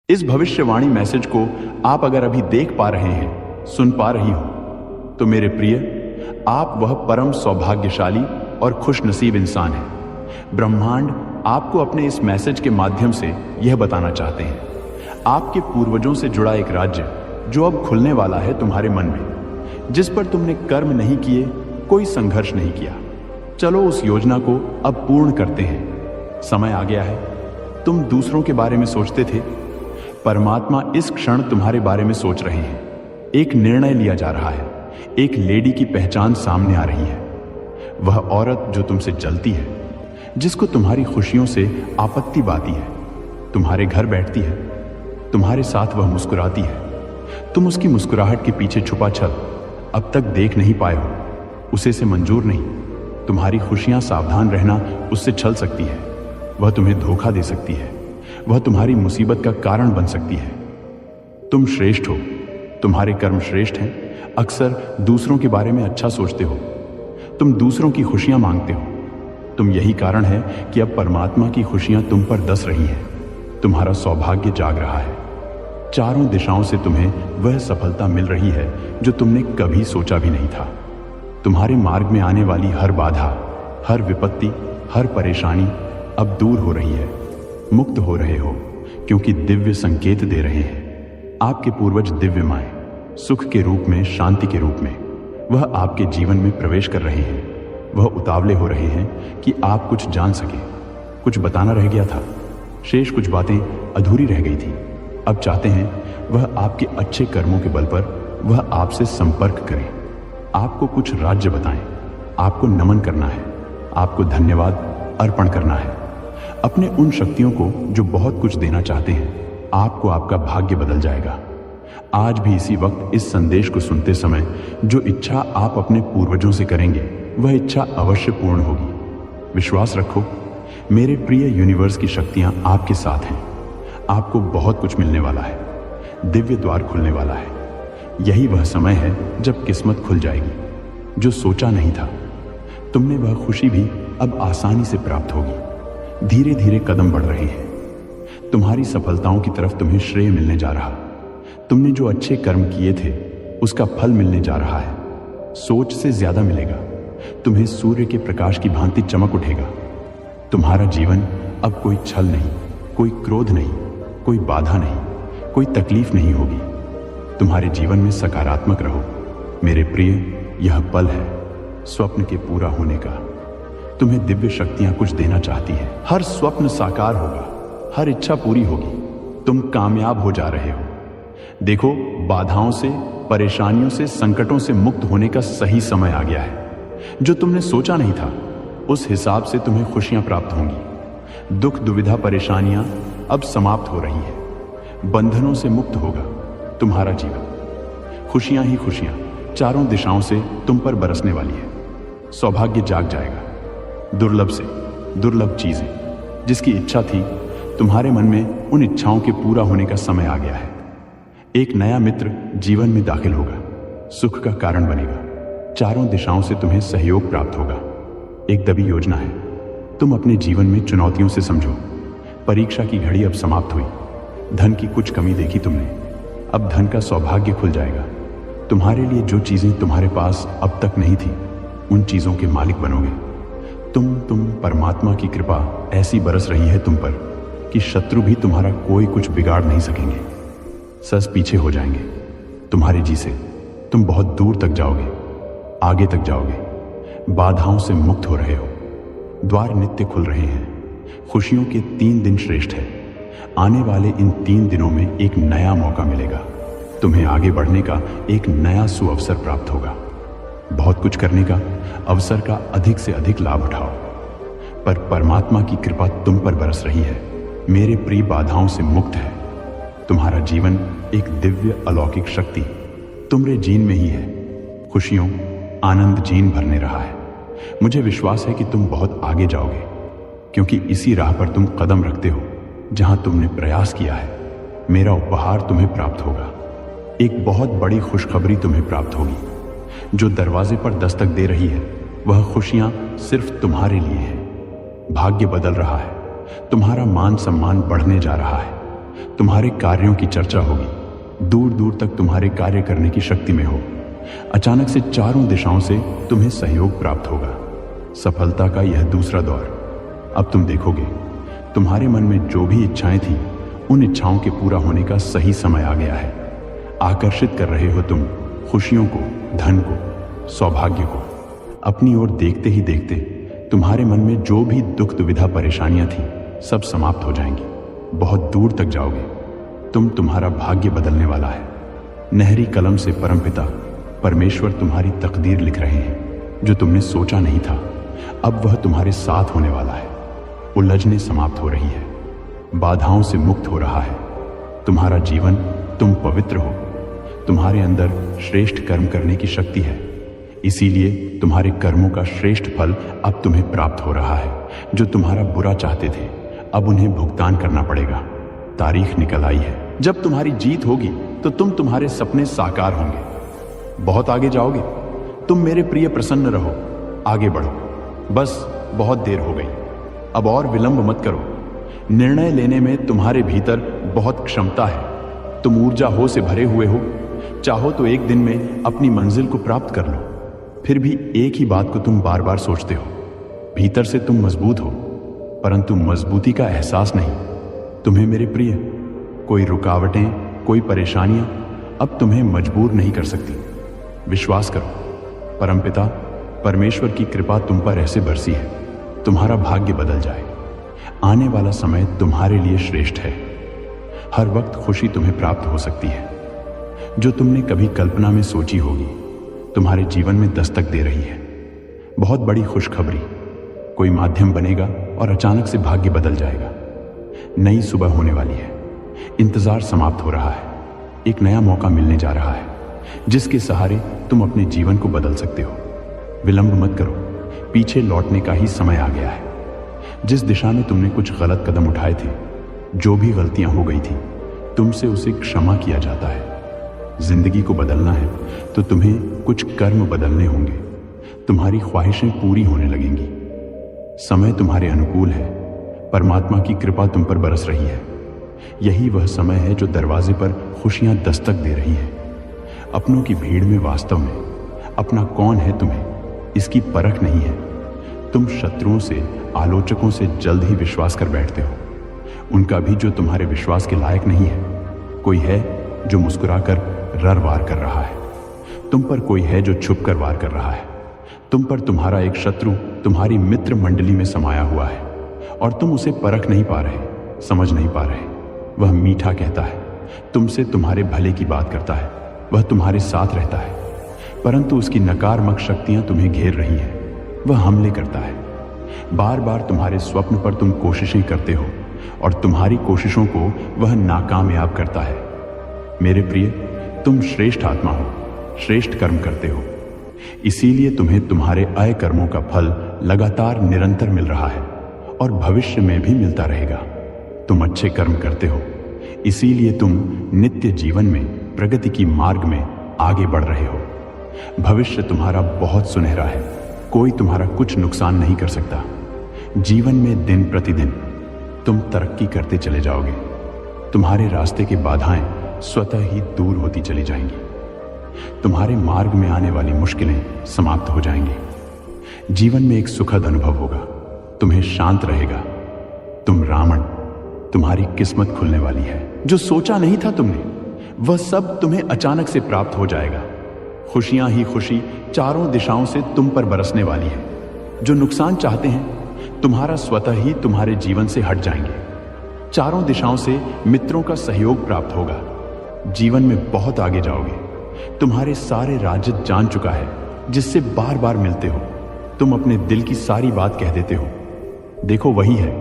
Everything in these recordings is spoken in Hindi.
इस भविष्यवाणी मैसेज को आप अगर अभी देख पा रहे हैं, सुन पा रही हो, तो मेरे प्रिय, आप वह परम सौभाग्यशाली और खुशनसीब इंसान हैं। ब्रह्मांड आपको अपने इस मैसेज के माध्यम से यह बताना चाहते हैं, आपके पूर्वजों से जुड़ा एक राज्य जो अब खुलने वाला है तुम्हारे मन में, जिस पर तुमने कर्म नहीं किए, कोई संघर्ष नहीं किया। चलो उस योजना को अब पूर्ण करते हैं। समय आ गया है। तुम दूसरों के बारे में सोचते थे, परमात्मा इस क्षण तुम्हारे बारे में सोच रहे हैं। एक निर्णय लिया जा रहा है। एक लेडी की पहचान सामने आ रही है। वह औरत जो तुमसे जलती है, जिसको तुम्हारी खुशियों से आपत्ति बाती है, तुम्हारे घर बैठती है, तुम्हारे साथ वह मुस्कुराती है। तुम उसकी मुस्कुराहट के पीछे छुपा छल अब तक देख नहीं पाए हो। उसे से मंजूर नहीं। तुम्हारी खुशियां, सावधान रहना, उससे छल सकती है। वह तुम्हें धोखा दे सकती है। वह तुम्हारी मुसीबत का कारण बन सकती है। तुम श्रेष्ठ हो, तुम्हारे कर्म श्रेष्ठ हैं। अक्सर दूसरों के बारे में अच्छा सोचते हो। तुम दूसरों की खुशियां मांगते हो। तुम यही कारण है कि अब परमात्मा की खुशियां तुम पर दस रही हैं। तुम्हारा सौभाग्य जाग रहा है। चारों दिशाओं से तुम्हें वह सफलता मिल रही है जो तुमने कभी सोचा भी नहीं था। तुम्हारे मार्ग में आने वाली हर बाधा, हर विपत्ति, हर परेशानी अब दूर हो रही है। मुक्त हो रहे हो, क्योंकि दिव्य संकेत दे रहे हैं। आपके पूर्वज दिव्य माएं, सुख के रूप में, शांति के रूप में, वह आपके जीवन में प्रवेश कर रहे हैं। वह उतावले हो रहे हैं कि आप कुछ जान सके। कुछ बताना रह गया था, शेष कुछ बातें अधूरी रह गई थी। अब चाहते हैं वह आपके अच्छे कर्मों के बल पर वह आपसे संपर्क करें, आपको कुछ राज्य बताएं। आपको नमन करना है, आपको धन्यवाद अर्पण करना है। अपने उन शक्तियों को जो बहुत कुछ देना चाहते हैं। आपको आपका भाग्य बदल जाएगा। आज भी इसी वक्त इस संदेश को सुनते समय जो इच्छा आप अपने पूर्वजों से करेंगे, वह इच्छा अवश्य पूर्ण होगी। विश्वास रखो, मेरे प्रिय यूनिवर्स की शक्तियां आपके साथ हैं। आपको बहुत कुछ मिलने वाला है। दिव्य द्वार खुलने वाला है। यही वह समय है जब किस्मत खुल जाएगी। जो सोचा नहीं था तुमने, वह खुशी भी अब आसानी से प्राप्त होगी। धीरे धीरे कदम बढ़ रहे हैं। तुम्हारी सफलताओं की तरफ तुम्हें श्रेय मिलने जा रहा। तुमने जो अच्छे कर्म किए थे, उसका फल मिलने जा रहा है। सोच से ज्यादा मिलेगा। तुम्हें सूर्य के प्रकाश की भांति चमक उठेगा। तुम्हारा जीवन अब कोई छल नहीं, कोई क्रोध नहीं, कोई बाधा नहीं, कोई तकलीफ नहीं होगी। तुम्हारे जीवन में सकारात्मक रहो। मेरे प्रिय, यह पल है स्वप्न के पूरा होने का। तुम्हें दिव्य शक्तियां कुछ देना चाहती है। हर स्वप्न साकार होगा, हर इच्छा पूरी होगी। तुम कामयाब हो जा रहे हो। देखो, बाधाओं से, परेशानियों से, संकटों से मुक्त होने का सही समय आ गया है। जो तुमने सोचा नहीं था, उस हिसाब से तुम्हें खुशियां प्राप्त होंगी। दुख, दुविधा, परेशानियां अब समाप्त हो रही है। बंधनों से मुक्त होगा तुम्हारा जीवन। खुशियां ही खुशियां चारों दिशाओं से तुम पर बरसने वाली है। सौभाग्य जाग जाएगा। दुर्लभ से दुर्लभ चीजें जिसकी इच्छा थी, तुम्हारे मन में उन इच्छाओं के पूरा होने का समय आ गया है। एक नया मित्र जीवन में दाखिल होगा, सुख का कारण बनेगा। चारों दिशाओं से तुम्हें सहयोग प्राप्त होगा। एक दबी योजना है। तुम अपने जीवन में चुनौतियों से समझो। परीक्षा की घड़ी अब समाप्त हुई। धन की कुछ कमी देखी तुमने, अब धन का सौभाग्य खुल जाएगा। तुम्हारे लिए जो चीजें तुम्हारे पास अब तक नहीं थी, उन चीजों के मालिक बनोगे। तुम परमात्मा की कृपा ऐसी बरस रही है तुम पर कि शत्रु भी तुम्हारा कोई कुछ बिगाड़ नहीं सकेंगे। सस पीछे हो जाएंगे तुम्हारे जी से। तुम बहुत दूर तक जाओगे, आगे तक जाओगे। बाधाओं से मुक्त हो रहे हो। द्वार नित्य खुल रहे हैं। खुशियों के 3 दिन श्रेष्ठ है। आने वाले इन 3 दिनों में एक नया मौका मिलेगा। तुम्हें आगे बढ़ने का एक नया सुअवसर प्राप्त होगा। बहुत कुछ करने का अवसर का अधिक से अधिक लाभ उठाओ। पर परमात्मा की कृपा तुम पर बरस रही है। मेरे प्रिय, बाधाओं से मुक्त है। तुम्हारा जीवन एक दिव्य अलौकिक शक्ति तुम्हारे जीन में ही है। खुशियों, आनंद जीन भरने रहा है। मुझे विश्वास है कि तुम बहुत आगे जाओगे, क्योंकि इसी राह पर तुम कदम रखते हो जहां तुमने प्रयास किया है। मेरा उपहार तुम्हें प्राप्त होगा। एक बहुत बड़ी खुशखबरी तुम्हें प्राप्त होगी। जो दरवाजे पर दस्तक दे रही है, वह खुशियां सिर्फ तुम्हारे लिए है। भाग्य बदल रहा है। तुम्हारा मान सम्मान बढ़ने जा रहा है। तुम्हारे कार्यों की चर्चा होगी, दूर दूर तक तुम्हारे कार्य करने की शक्ति में हो। अचानक से चारों दिशाओं से तुम्हें सहयोग प्राप्त होगा। सफलता का यह दूसरा दौर। अब तुम देखोगे तुम्हारे मन में जो भी इच्छाएं थी, उन इच्छाओं के पूरा होने का सही समय आ गया है। आकर्षित कर रहे हो तुम खुशियों को, धन को, सौभाग्य को। अपनी ओर देखते ही देखते तुम्हारे मन में जो भी दुख, दुविधा, परेशानियां थी, सब समाप्त हो जाएंगी। बहुत दूर तक जाओगे। तुम्हारा भाग्य बदलने वाला है। नहरी कलम से परमपिता परमेश्वर तुम्हारी तकदीर लिख रहे हैं। जो तुमने सोचा नहीं था, अब वह तुम्हारे साथ होने वाला है। उलझने समाप्त हो रही है, बाधाओं से मुक्त हो रहा है तुम्हारा जीवन। तुम पवित्र हो। तुम्हारे अंदर श्रेष्ठ कर्म करने की शक्ति है, इसीलिए तुम्हारे कर्मों का श्रेष्ठ फल अब तुम्हें प्राप्त हो रहा है। जो तुम्हारा बुरा चाहते थे, अब उन्हें भुगतान करना पड़ेगा। तारीख निकल आई है। जब तुम्हारी जीत होगी तो तुम्हारे सपने साकार होंगे। बहुत आगे जाओगे। तुम मेरे प्रिय प्रसन्न रहो, आगे बढ़ो। बस बहुत देर हो गई, अब और विलंब मत करो। निर्णय लेने में तुम्हारे भीतर बहुत क्षमता है। तुम ऊर्जा हो से भरे हुए हो। चाहो तो एक दिन में अपनी मंजिल को प्राप्त कर लो। फिर भी एक ही बात को तुम बार बार सोचते हो। भीतर से तुम मजबूत हो, परंतु मजबूती का एहसास नहीं। तुम्हें मेरे प्रिय, कोई रुकावटें, कोई परेशानियां अब तुम्हें मजबूर नहीं कर सकती। विश्वास करो, परमपिता परमेश्वर की कृपा तुम पर ऐसे बरसी है, तुम्हारा भाग्य बदल जाए। आने वाला समय तुम्हारे लिए श्रेष्ठ है। हर वक्त खुशी तुम्हें प्राप्त हो सकती है। जो तुमने कभी कल्पना में सोची होगी, तुम्हारे जीवन में दस्तक दे रही है। बहुत बड़ी खुशखबरी। कोई माध्यम बनेगा और अचानक से भाग्य बदल जाएगा। नई सुबह होने वाली है। इंतजार समाप्त हो रहा है। एक नया मौका मिलने जा रहा है, जिसके सहारे तुम अपने जीवन को बदल सकते हो। विलंब मत करो, पीछे लौटने का ही समय आ गया है। जिस दिशा में तुमने कुछ गलत कदम उठाए थे, जो भी गलतियां हो गई थी, तुमसे उसे क्षमा किया जाता है। जिंदगी को बदलना है तो तुम्हें कुछ कर्म बदलने होंगे। तुम्हारी ख्वाहिशें पूरी होने लगेंगी। समय तुम्हारे अनुकूल है। परमात्मा की कृपा तुम पर बरस रही है। यही वह समय है जो दरवाजे पर खुशियां दस्तक दे रही है। अपनों की भीड़ में वास्तव में अपना कौन है तुम्हें इसकी परख नहीं है। तुम शत्रुओं से, आलोचकों से जल्द ही विश्वास कर बैठते हो। उनका भी जो तुम्हारे विश्वास के लायक नहीं है। कोई है जो मुस्कुराकर रर वार कर रहा है। तुम पर कोई है जो छुप कर वार कर रहा है। तुम पर तुम्हारा एक शत्रु तुम्हारी मित्र मंडली में समाया हुआ है और तुम उसे परख नहीं पा रहे, समझ नहीं पा रहे। वह मीठा कहता है, तुमसे तुम्हारे भले की बात करता है, वह तुम्हारे साथ रहता है, परंतु उसकी नकारात्मक शक्तियां तुम्हें घेर रही है। वह हमले करता है। बार बार तुम्हारे स्वप्न पर तुम कोशिशें करते हो और तुम्हारी कोशिशों को वह नाकामयाब करता है। मेरे प्रिय, तुम श्रेष्ठ आत्मा हो, श्रेष्ठ कर्म करते हो, इसीलिए तुम्हें तुम्हारे अय कर्मों का फल लगातार निरंतर मिल रहा है और भविष्य में भी मिलता रहेगा। तुम अच्छे कर्म करते हो, इसीलिए तुम नित्य जीवन में प्रगति की मार्ग में आगे बढ़ रहे हो। भविष्य तुम्हारा बहुत सुनहरा है। कोई तुम्हारा कुछ नुकसान नहीं कर सकता। जीवन में दिन प्रतिदिन तुम तरक्की करते चले जाओगे। तुम्हारे रास्ते की बाधाएं स्वतः ही दूर होती चली जाएंगी। तुम्हारे मार्ग में आने वाली मुश्किलें समाप्त हो जाएंगी। जीवन में एक सुखद अनुभव होगा। तुम्हें शांत रहेगा। तुम रावण, तुम्हारी किस्मत खुलने वाली है। जो सोचा नहीं था तुमने, वह सब तुम्हें अचानक से प्राप्त हो जाएगा। खुशियां ही खुशी चारों दिशाओं से तुम पर बरसने वाली है। जो नुकसान चाहते हैं, तुम्हारा स्वतः ही तुम्हारे जीवन से हट जाएंगे। चारों दिशाओं से मित्रों का सहयोग प्राप्त होगा। जीवन में बहुत आगे जाओगे। तुम्हारे सारे राज्य जान चुका है, जिससे बार बार मिलते हो। तुम अपने दिल की सारी बात कह देते हो। देखो, वही है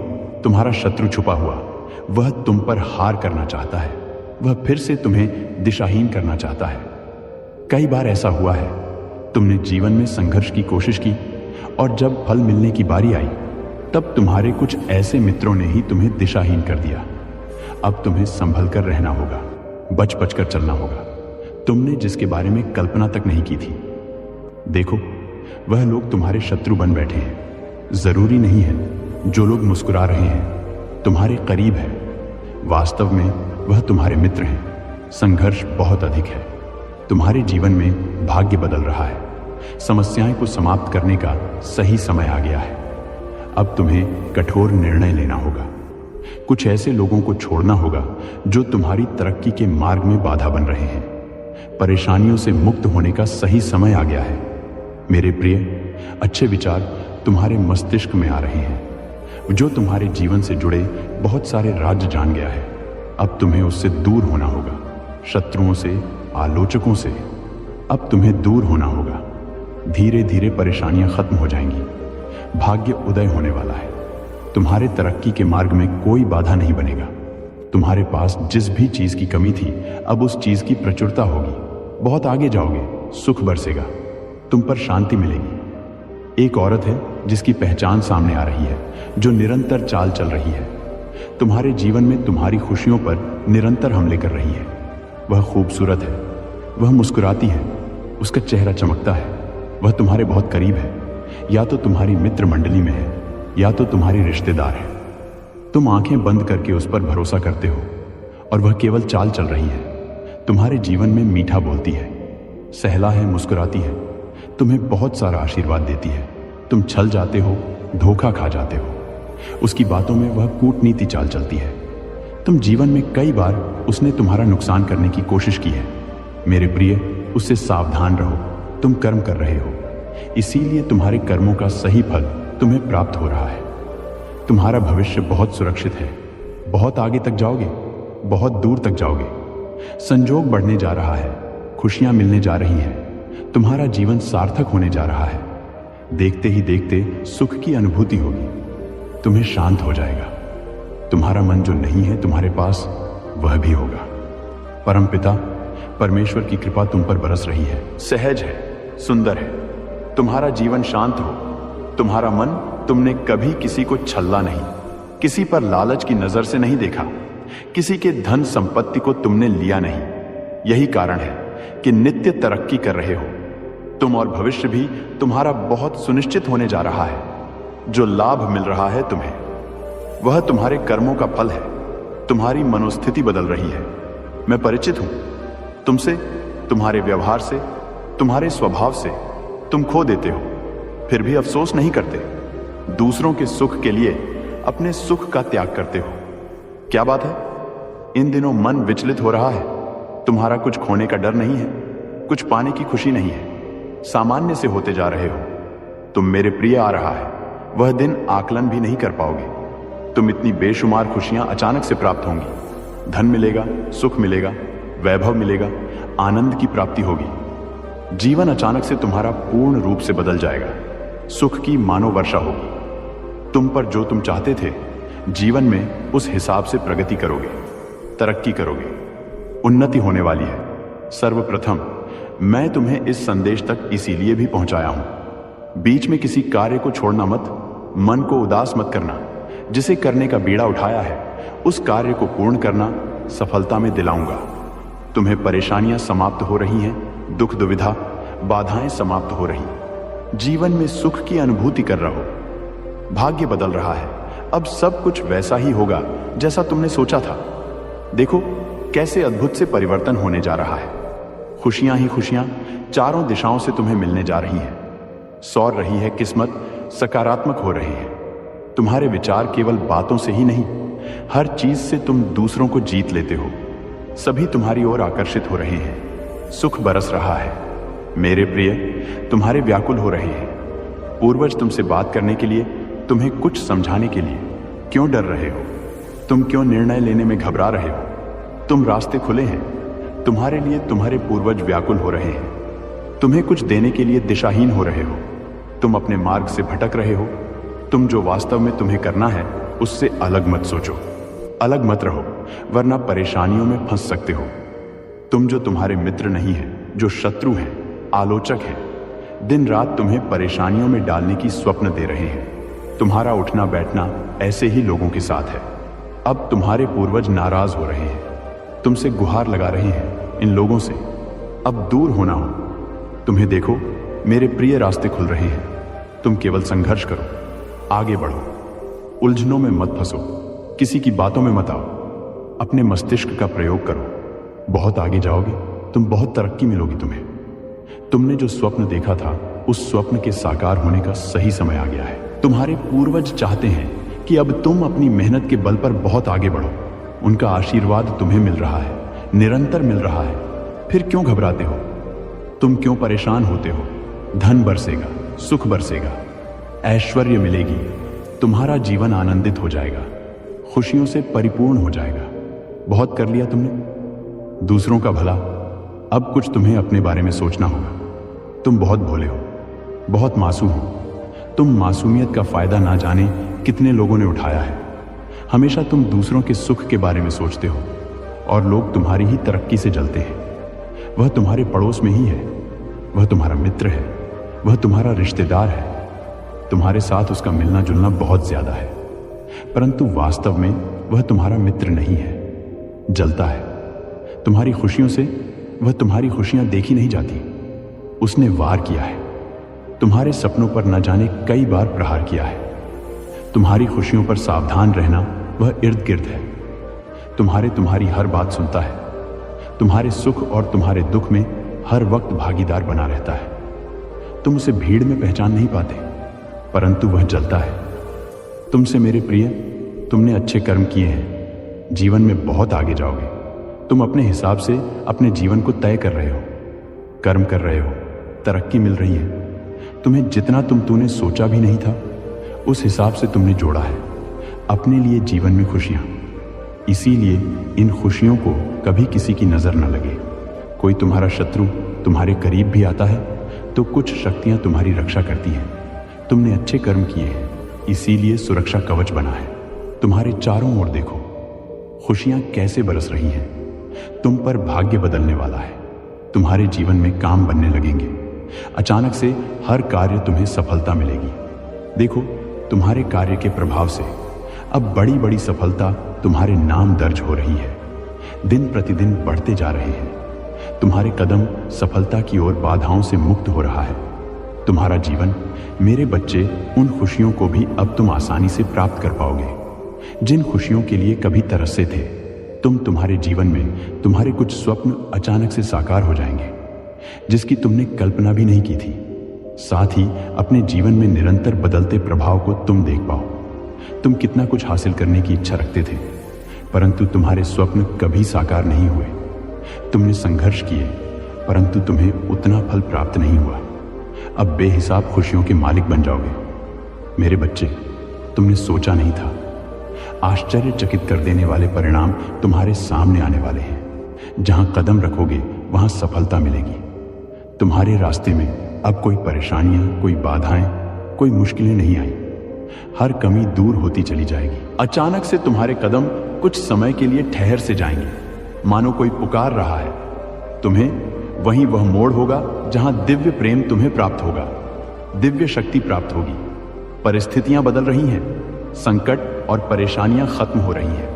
तुम्हारा शत्रु छुपा हुआ। वह तुम पर हार करना चाहता है। वह फिर से तुम्हें दिशाहीन करना चाहता है। कई बार ऐसा हुआ है, तुमने जीवन में संघर्ष की कोशिश की और जब फल मिलने की बारी आई, तब तुम्हारे कुछ ऐसे मित्रों ने ही तुम्हें दिशाहीन कर दिया। अब तुम्हें संभल कर रहना होगा, बच बच कर चलना होगा। तुमने जिसके बारे में कल्पना तक नहीं की थी, देखो वह लोग तुम्हारे शत्रु बन बैठे हैं। जरूरी नहीं है जो लोग मुस्कुरा रहे हैं तुम्हारे करीब है। वास्तव में वह तुम्हारे मित्र हैं। संघर्ष बहुत अधिक है। तुम्हारे जीवन में भाग्य बदल रहा है। समस्याएं को समाप्त करने का सही समय आ गया है। अब तुम्हें कठोर निर्णय लेना होगा। कुछ ऐसे लोगों को छोड़ना होगा जो तुम्हारी तरक्की के मार्ग में बाधा बन रहे हैं। परेशानियों से मुक्त होने का सही समय आ गया है। मेरे प्रिय, अच्छे विचार तुम्हारे मस्तिष्क में आ रहे हैं। जो तुम्हारे जीवन से जुड़े बहुत सारे राज जान गया है, अब तुम्हें उससे दूर होना होगा। शत्रुओं से, आलोचकों से अब तुम्हें दूर होना होगा। धीरे धीरे परेशानियां खत्म हो जाएंगी। भाग्य उदय होने वाला है। तुम्हारे तरक्की के मार्ग में कोई बाधा नहीं बनेगा। तुम्हारे पास जिस भी चीज की कमी थी, अब उस चीज की प्रचुरता होगी। बहुत आगे जाओगे, सुख बरसेगा, तुम पर शांति मिलेगी। एक औरत है जिसकी पहचान सामने आ रही है, जो निरंतर चाल चल रही है। तुम्हारे जीवन में तुम्हारी खुशियों पर निरंतर हमले कर रही है। वह खूबसूरत है, वह मुस्कुराती है, उसका चेहरा चमकता है। वह तुम्हारे बहुत करीब है, या तो तुम्हारी मित्र मंडली में है या तो तुम्हारी रिश्तेदार है। तुम आंखें बंद करके उस पर भरोसा करते हो और वह केवल चाल चल रही है। तुम्हारे जीवन में मीठा बोलती है, सहला है, मुस्कुराती है, तुम्हें बहुत सारा आशीर्वाद देती है। तुम छल जाते हो, धोखा खा जाते हो। उसकी बातों में वह कूटनीति चाल चलती है। तुम जीवन में कई बार उसने तुम्हारा नुकसान करने की कोशिश की है। मेरे प्रिय, उससे सावधान रहो। तुम कर्म कर रहे हो, इसीलिए तुम्हारे कर्मों का सही फल तुम्हें प्राप्त हो रहा है। तुम्हारा भविष्य बहुत सुरक्षित है। बहुत आगे तक जाओगे, बहुत दूर तक जाओगे। संजोग बढ़ने जा रहा है, खुशियां मिलने जा रही हैं। तुम्हारा जीवन सार्थक होने जा रहा है। देखते ही देखते सुख की अनुभूति होगी। तुम्हें शांत हो जाएगा। तुम्हारा मन जो नहीं है तुम्हारे पास, वह भी होगा। परमपिता परमेश्वर की कृपा तुम पर बरस रही है। सहज है, सुंदर है। तुम्हारा जीवन शांत हो। तुम्हारा मन, तुमने कभी किसी को छल्ला नहीं, किसी पर लालच की नजर से नहीं देखा, किसी के धन संपत्ति को तुमने लिया नहीं। यही कारण है कि नित्य तरक्की कर रहे हो तुम, और भविष्य भी तुम्हारा बहुत सुनिश्चित होने जा रहा है। जो लाभ मिल रहा है तुम्हें, वह तुम्हारे कर्मों का फल है। तुम्हारी मनोस्थिति बदल रही है। मैं परिचित हूं तुमसे, तुम्हारे व्यवहार से, तुम्हारे स्वभाव से। तुम खो देते हो, फिर भी अफसोस नहीं करते। दूसरों के सुख के लिए अपने सुख का त्याग करते हो। क्या बात है? इन दिनों मन विचलित हो रहा है। तुम्हारा कुछ खोने का डर नहीं है, कुछ पाने की खुशी नहीं है। सामान्य से होते जा रहे हो। तुम मेरे प्रिय, आ रहा है वह दिन आकलन भी नहीं कर पाओगे। तुम इतनी बेशुमार खुशियां अचानक से प्राप्त होंगी। धन मिलेगा, सुख मिलेगा, वैभव मिलेगा, आनंद की प्राप्ति होगी। जीवन अचानक से तुम्हारा पूर्ण रूप से बदल जाएगा। सुख की मानो वर्षा होगी। तुम पर जो तुम चाहते थे, जीवन में उस हिसाब से प्रगति करोगे, तरक्की करोगे, उन्नति होने वाली है। सर्वप्रथम मैं तुम्हें इस संदेश तक इसीलिए भी पहुंचाया हूं। बीच में किसी कार्य को छोड़ना मत। मन को उदास मत करना। जिसे करने का बीड़ा उठाया है, उस कार्य को पूर्ण करना। सफलता में दिलाऊंगा। तुम्हें परेशानियां समाप्त हो रही हैं, दुख दुविधा, बाधाएं समाप्त हो रही। जीवन में सुख की अनुभूति कर रहो। भाग्य बदल रहा है। अब सब कुछ वैसा ही होगा जैसा तुमने सोचा था। देखो कैसे अद्भुत से परिवर्तन होने जा रहा है। खुशियां ही खुशियां चारों दिशाओं से तुम्हें मिलने जा रही हैं। सौर रही है किस्मत, सकारात्मक हो रहे हैं। तुम्हारे विचार केवल बातों से ही नहीं, हर चीज से तुम दूसरों को जीत लेते हो। सभी तुम्हारी ओर आकर्षित हो रहे हैं। सुख बरस रहा है। मेरे प्रिय, तुम्हारे व्याकुल हो रहे हैं। पूर्वज तुमसे बात करने के लिए, तुम्हें कुछ समझाने के लिए। क्यों डर रहे हो? तुम क्यों निर्णय लेने में घबरा रहे हो? तुम रास्ते खुले हैं। तुम्हारे लिए तुम्हारे पूर्वज व्याकुल हो रहे हैं। तुम्हें कुछ देने के लिए दिशाहीन हो रहे हो। तुम अपने मार्ग से भटक रहे हो। तुम जो वास्तव में तुम्हें करना है, उससे अलग मत सोचो। अलग मत रहो, वरना परेशानियों में फंस सकते हो। तुम जो तुम्हारे मित्र नहीं है, जो शत्रु हैं, आलोचक हैं, दिन रात तुम्हें परेशानियों में डालने की स्वप्न दे रहे हैं। तुम्हारा उठना बैठना ऐसे ही लोगों के साथ है। अब तुम्हारे पूर्वज नाराज हो रहे हैं, तुमसे गुहार लगा रहे हैं इन लोगों से। अब दूर होना हो। तुम्हें देखो, मेरे प्रिय, रास्ते खुल रहे हैं। तुम केवल संघर्ष करो, आगे बढ़ो, उलझनों में मत फंसो, किसी की बातों में मत आओ। अपने मस्तिष्क का प्रयोग करो। बहुत आगे जाओगे, तुम बहुत तरक्की मिलोगी तुम्हें। तुमने जो स्वप्न देखा था, उस स्वप्न के साकार होने का सही समय आ गया है। तुम्हारे पूर्वज चाहते हैं कि अब तुम अपनी मेहनत के बल पर बहुत आगे बढ़ो। उनका आशीर्वाद तुम्हें मिल रहा है, निरंतर मिल रहा है। फिर क्यों घबराते हो? तुम क्यों परेशान होते हो? धन बरसेगा, सुख बरसेगा, ऐश्वर्य मिलेगी, तुम्हारा जीवन आनंदित हो जाएगा, खुशियों से परिपूर्ण हो जाएगा। बहुत कर लिया तुमने दूसरों का भला, अब कुछ तुम्हें अपने बारे में सोचना होगा। तुम बहुत भोले हो, बहुत मासूम हो। तुम मासूमियत का फायदा ना जाने कितने लोगों ने उठाया है। हमेशा तुम दूसरों के सुख के बारे में सोचते हो और लोग तुम्हारी ही तरक्की से जलते हैं। वह तुम्हारे पड़ोस में ही है, वह तुम्हारा मित्र है, वह तुम्हारा रिश्तेदार है। तुम्हारे साथ उसका मिलना जुलना बहुत ज्यादा है, परंतु वास्तव में वह तुम्हारा मित्र नहीं है, जलता है। तुम्हारी खुशियों से वह तुम्हारी खुशियां देखी नहीं जाती। उसने वार किया है, तुम्हारे सपनों पर न जाने कई बार प्रहार किया है। तुम्हारी खुशियों पर सावधान रहना वह इर्द गिर्द है। तुम्हारी हर बात सुनता है। तुम्हारे सुख और तुम्हारे दुख में हर वक्त भागीदार बना रहता है। तुम उसे भीड़ में पहचान नहीं पाते, परंतु वह जलता है। तुमसे मेरे प्रिय, तुमने अच्छे कर्म किए हैं, जीवन में बहुत आगे जाओगे। तुम अपने हिसाब से अपने जीवन को तय कर रहे हो, कर्म कर रहे हो, तरक्की मिल रही है। तुम्हें जितना तूने सोचा भी नहीं था, उस हिसाब से तुमने जोड़ा है अपने लिए जीवन में खुशियां। इसीलिए इन खुशियों को कभी किसी की नजर न लगे। कोई तुम्हारा शत्रु तुम्हारे करीब भी आता है तो कुछ शक्तियां तुम्हारी रक्षा करती हैं। तुमने अच्छे कर्म किए हैं, इसीलिए सुरक्षा कवच बना है। तुम्हारे चारों ओर देखो, खुशियां कैसे बरस रही हैं। तुम पर भाग्य बदलने वाला है। तुम्हारे जीवन में काम बनने लगेंगे। अचानक से हर कार्य तुम्हें सफलता मिलेगी। देखो, तुम्हारे कार्य के प्रभाव से अब बड़ी बड़ी सफलता तुम्हारे नाम दर्ज हो रही है। दिन प्रतिदिन बढ़ते जा रहे हैं। तुम्हारे कदम सफलता की ओर बाधाओं से मुक्त हो रहा है। तुम्हारा जीवन, मेरे बच्चे, उन खुशियों को भी अब तुम आसानी से प्राप्त कर पाओगे जिन खुशियों के लिए कभी तरसे थे। तुम्हारे जीवन में तुम्हारे कुछ स्वप्न अचानक से साकार हो जाएंगे जिसकी तुमने कल्पना भी नहीं की थी। साथ ही अपने जीवन में निरंतर बदलते प्रभाव को तुम देख पाओ। तुम कितना कुछ हासिल करने की इच्छा रखते थे, परंतु तुम्हारे स्वप्न कभी साकार नहीं हुए। तुमने संघर्ष किए, परंतु तुम्हें उतना फल प्राप्त नहीं हुआ। अब बेहिसाब खुशियों के मालिक बन जाओगे। मेरे बच्चे, तुमने सोचा नहीं था, आश्चर्यचकित कर देने वाले परिणाम तुम्हारे सामने आने वाले हैं। जहां कदम रखोगे वहां सफलता मिलेगी। तुम्हारे रास्ते में अब कोई परेशानियां, कोई बाधाएं, कोई मुश्किलें नहीं आई। हर कमी दूर होती चली जाएगी। अचानक से तुम्हारे कदम कुछ समय के लिए ठहर से जाएंगे, मानो कोई पुकार रहा है तुम्हें। वहीं वह मोड़ होगा जहां दिव्य प्रेम तुम्हें प्राप्त होगा, दिव्य शक्ति प्राप्त होगी। परिस्थितियां बदल रही हैं, संकट और परेशानियां खत्म हो रही हैं।